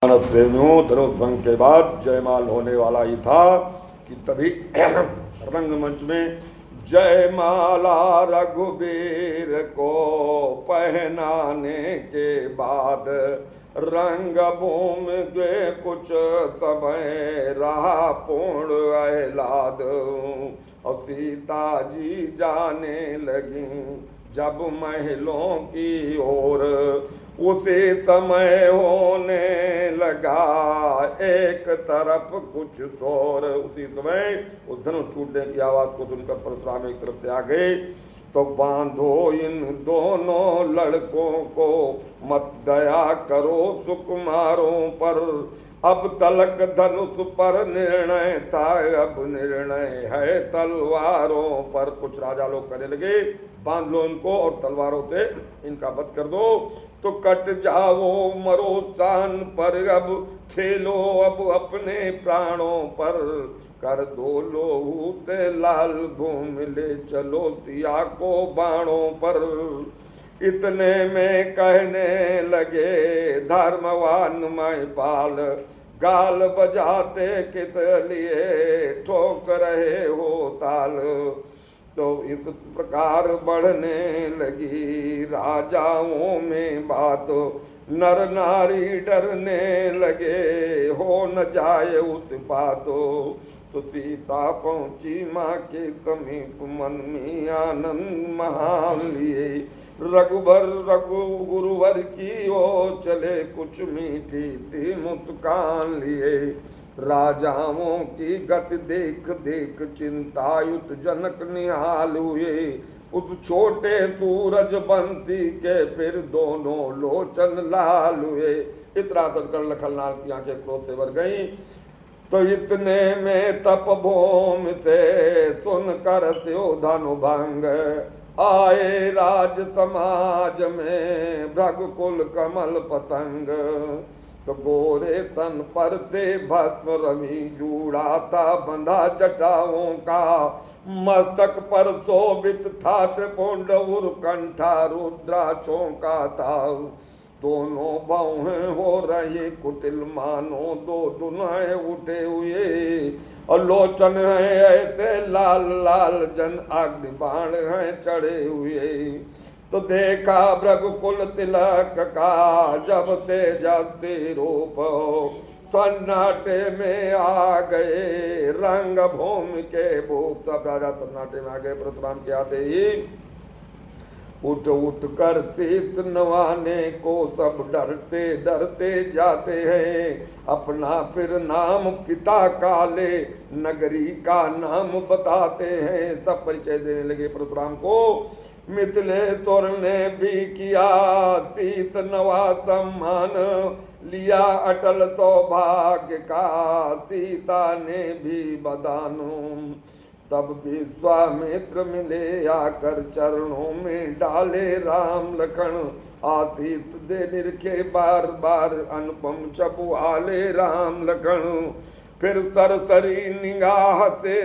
प्रेमियों, धनुर्भंग के बाद जयमाल होने वाला ही था कि तभी रंगमंच में जयमाला रघुबीर को पहनाने के बाद रंगभूमि में कुछ समय रहा पूर्ण आह्लाद। और सीता जी जाने लगी जब महलों की ओर, उसी समय होने लगा एक तरफ कुछ शोर। उसी समय उस धनुष टूटने की आवाज को सुनकर परशुराम एक तरफ से आ गए। तो बांधो इन दोनों लड़कों को, मत दया करो सुकुमारों पर। अब तलक धनुष पर निर्णय था, अब निर्णय है तलवारों पर। कुछ राजा लोग कहने लगे बांध लो इनको और तलवारों से इनका वध कर दो, तो कट जाओ मरो शान पर। अब खेलो अब अपने प्राणों पर, कर दो लोहू से लाल भूमि, ले चलो सिया को बाणों पर। इतने में कहने लगे धर्मवान महिपाल, गाल बजाते किस लिए ठोक रहे हो ताल। तो इस प्रकार बढ़ने लगी राजाओं में बात, नर नारी डरने लगे हो न जाए उत्पात। तो सीता पहुंची माँ के समीप, मन में आनंद महान लिए। रघुबर गुरुवर की ओर चले, कुछ मीठी सी मुस्कान लिए। राजाओं की गति देख देख चिंतायुत जनक निहाल हुए। उस छोटे सूरज बंसी के फिर दोनों लोचन लाल हुए। इतना सुनकर लखनलाल की आंखें क्रोध से भर गईं। तो इतने में तपभूमि से सुनकर स्योधनुभंग आए राज समाज में भृगुकुल कमल पतंग। तो गोरे तन पर दे भस्म रवि, जूड़ा था बंधा जटाओं का। मस्तक पर शोभित था त्रिपुंड, उरकंठा रुद्राक्षों का था। दोनों बाहें हो रही कुटिल, मानो दो दुनाएं उठे हुए। और लोचन है ऐसे लाल लाल, जन अग्नि बाण हैं चढ़े हुए। तो देखा भृगुकुल तिलक का जब तेजस्वी रूप, सन्नाटे में आ गए रंग भूमि के भूप। सब राजा सन्नाटे में आ गए परशुराम के आते ही। उठ उठ कर शीत नवाने को सब डरते डरते जाते हैं। अपना फिर नाम पिता का ले, नगरी का नाम बताते हैं। सब परिचय देने लगे परशुराम को। मिथिलेश्वर ने भी किया शीत नवा सम्मान, लिया अटल सौभाग्य का सीता ने भी बदान। तब विश्वामित्र मिले आकर चरणों में डाले राम लखन, आशीष दे निरखे बार बार अनुपम चबुआले राम लखन। फिर सरसरी निगाह से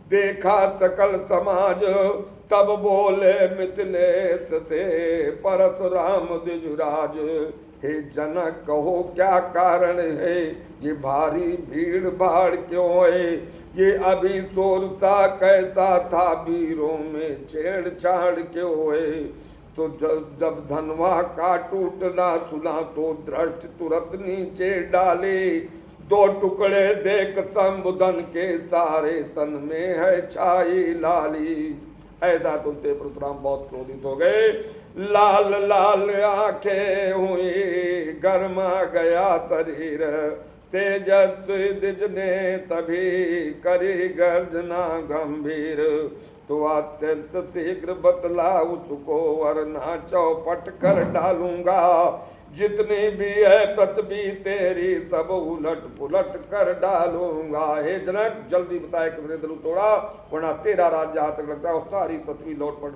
देखा सकल समाज, तब बोले मिथिलेश से परशुराम द्विजराज। हे जनक कहो क्या कारण है, ये भारी भीड़ भाड़ क्यों है। ये अभी शोर सा कैसा था, वीरों में छेड़छाड़ क्यों है। तो जब धनवा का टूटना सुना, तो दृष्टि तुरंत नीचे डाले। दो टुकड़े देख संबुधन के, सारे तन में है छाई लाली। ऐसा सुनते परशुराम बहुत क्रोधित हो गए। लाल लाल आंखें हुई, गर्मा गया शरीर। तेजस्वी द्विज ने तभी करी गर्जना गंभीर। तो अत्यंत शीघ्र बतला उसको, वरना चौपट कर डालूंगा। जितनी भी है पृथ्वी तेरी, सब उलट पुलट कर डालूंगा। हे जनक जल्दी बताए कितने धनुष तोड़ा, वरना तेरा राज्य जहाँ तक लगता है और सारी पृथ्वी लौट पड़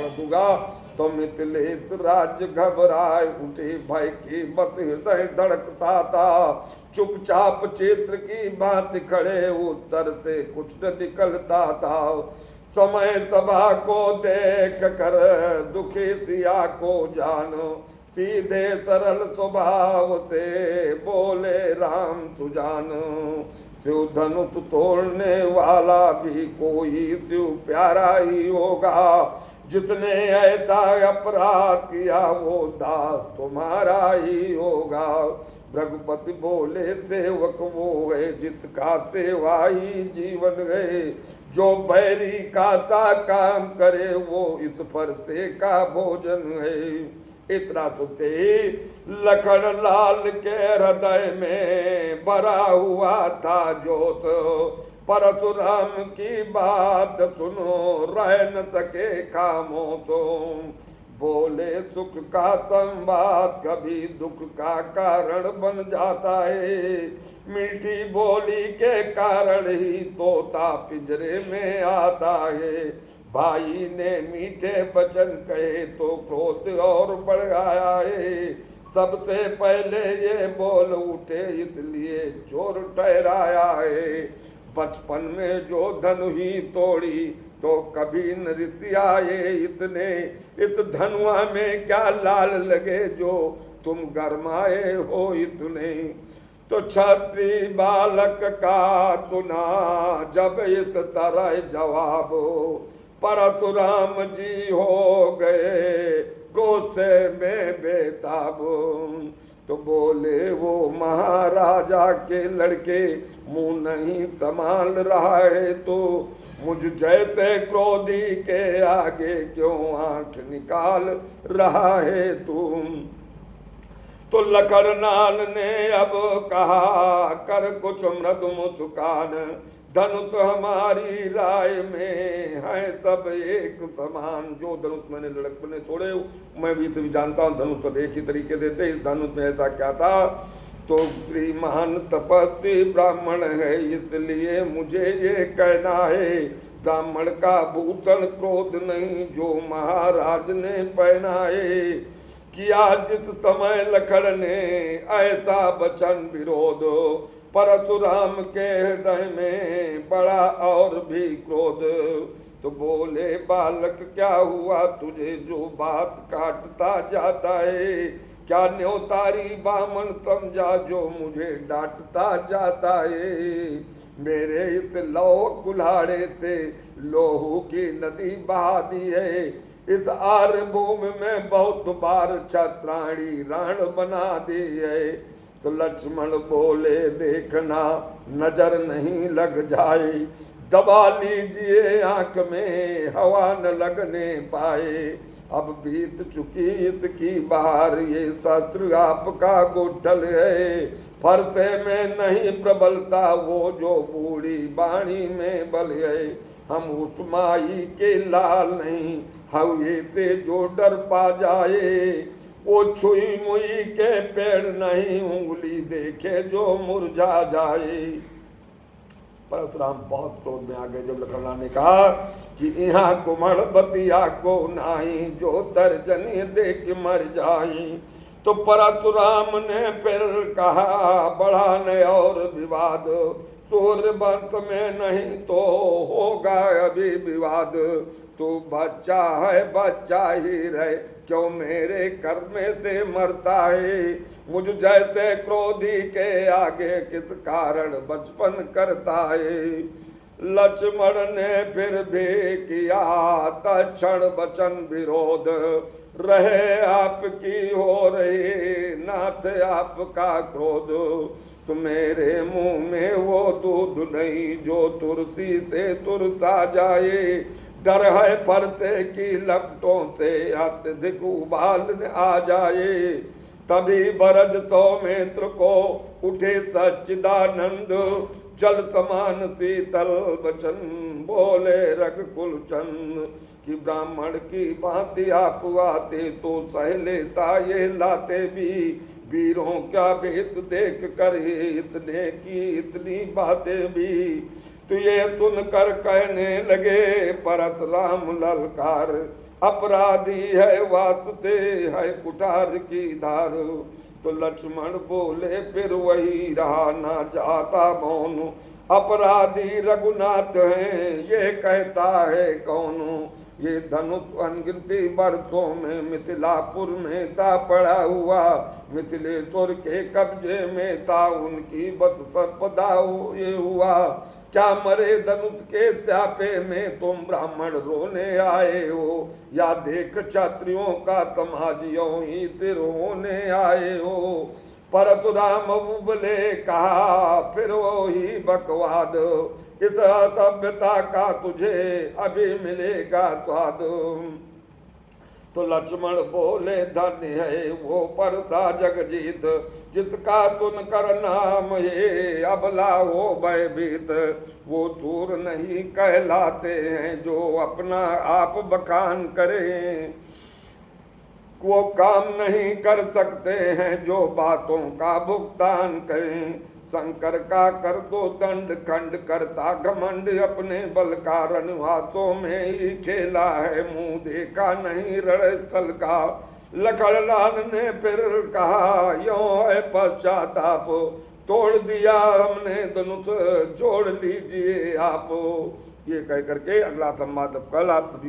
दूंगा। तो मिथिलेश राज्य घबराए उठे, भय की बत हृदय धड़कता था। चुपचाप चित्र की बात खड़े, उत्तर से कुछ न निकलता था। समय सभा को देख कर दुखी सिया को जानो, सीधे सरल स्वभाव से बोले राम सुजान। शिव धनुष तोड़ने वाला भी कोई शिव प्यारा ही होगा, जिसने ऐसा अपराध किया वो दास तुम्हारा ही होगा। रघुपति बोले सेवक वो है जिसका सेवा ही जीवन है, जो बैरी का सा काम करे वो इस फरसे का भोजन है। इतना सुनते ही लखन लाल के हृदय में भरा हुआ था जोश, परशुराम की बात सुनो रह न सके खामोश। बोले सुख का संवाद कभी दुख का कारण बन जाता है, मीठी बोली के कारण ही तोता पिंजरे में आता है। भाई ने मीठे वचन कहे तो क्रोध और बढ़ गया है, सबसे पहले ये बोल उठे इसलिए चोर ठहराया है। बचपन में जो धनु ही तोड़ी तो कभी न ऋषि आए इतने, इस धनुआ में क्या लाल लगे जो तुम गरमाए हो इतने। तो क्षत्रिय बालक का सुना जब इस तरह जवाब, परशुराम जी हो गए गुस्से में बेताब। तो बोले वो महाराजा के लड़के मुंह नहीं संभाल रहा है तो मुझ जैसे क्रोधी के आगे क्यों आंख निकाल रहा है तुम। तो लखनलाल ने अब कहा कर कुछ मृदु मुस्कान, धनुष हमारी राय में है सब एक समान। जो धनुष मैंने लड़कपन में तोड़े मैं भी इसे भी जानता हूँ, धनुष सब एक ही तरीके देते। इस धनुष में ऐसा क्या था, तो श्रीमान तपस्वी ब्राह्मण है इसलिए मुझे ये कहना है, ब्राह्मण का भूषण क्रोध नहीं जो महाराज ने पहना है। किया जिस समय लखन ने ऐसा वचन विरोध, परशुराम के हृदय में बड़ा और भी क्रोध। तो बोले बालक क्या हुआ तुझे जो बात काटता जाता है, क्या न्योतारी बामन समझा जो मुझे डांटता जाता है। मेरे इस लौह कुल्हाड़े से लोहू की नदी बहा दी है, इस आर्य भूमि में बहुत बार छत्राणी राण बना दी है। तो लक्ष्मण बोले देखना नजर नहीं लग जाए, दबा लीजिए आंख में हवा न लगने पाए। अब बीत चुकी इसकी बाहर ये शस्त्र आपका गुठल है, फरसे में नहीं प्रबलता वो जो बूढ़ी बाणी में बल है। हम उस माई के लाल नहीं हवे से जो डर पा जाए, वो छुई मुई के पेड़ नहीं उंगली देखे जो मुरझा जाए। परशुराम बहुत क्रोध में आ गए जब लखनलाल ने कहा कि यहाँ कुमड़ बतिया को नाही जो तर्जनी देख मर जाई। तो परशुराम ने फिर कहा बढ़ा न और विवाद, सूर्य वंश में नहीं तो होगा अभी विवाद। तू बच्चा है बच्चा ही रहे क्यों मेरे कर्म से मरता है, मुझ जैसे क्रोधी के आगे किस कारण बचपन करता है। लक्ष्मण ने फिर भी किया तक्षण वचन विरोध, रहे आपकी हो रही नाथ आपका क्रोध। तो मेरे मुंह में वो दूध नहीं जो तुलसी से तुरसा जाए, डर है फरसे की लपटों से अत्यधिक उबाल आ जाए। तभी बरज सौमित्र को उठे सच्चिदानंद, जल समान शीतल वचन बोले रघुकुल चंद। कि ब्राह्मण की भांति आप आते तो सह लेता ये लाते भी, वीरों क्या भेद देख कर इतने की इतनी बातें भी। तो ये सुनकर कहने लगे परशुराम ललकार, अपराधी है वास्ते है कुठार की धार। तो लक्ष्मण बोले फिर वही रहा ना जाता मौन, अपराधी रघुनाथ हैं ये कहता है कौन। ये धनुष अनगिनती वर्षों में मिथिलापुर में था पड़ा हुआ, मिथिलेश्वर के कब्जे में था उनकी बस संपदा ये हुआ। क्या मरे धनुष के स्यापे में तुम ब्राह्मण रोने आए हो, या देख क्षत्रियों का समाज यों ही सिर होने आए हो। परशुराम उबले कहा फिर वो ही बकवाद, इस असभ्यता का तुझे अभी मिलेगा स्वाद। तो लक्ष्मण बोले धन्य है वो परसा जगजीत, जिसका सुन कर नाम ये अबला हो भयभीत। वो सूर नहीं कहलाते हैं जो अपना आप बखान करें, वो काम नहीं कर सकते हैं जो बातों का भुगतान करें। शंकर का कर दो दंड खंड करता घमंड, अपने बल का रनवासों में ही खेला है, मुंह देखा नहीं रणस्थल का। लखनलाल ने फिर कहा यों है पश्चाताप, तोड़ दिया हमने धनुष जोड़ लीजिए आप। ये कह करके अगला संवाद कल आप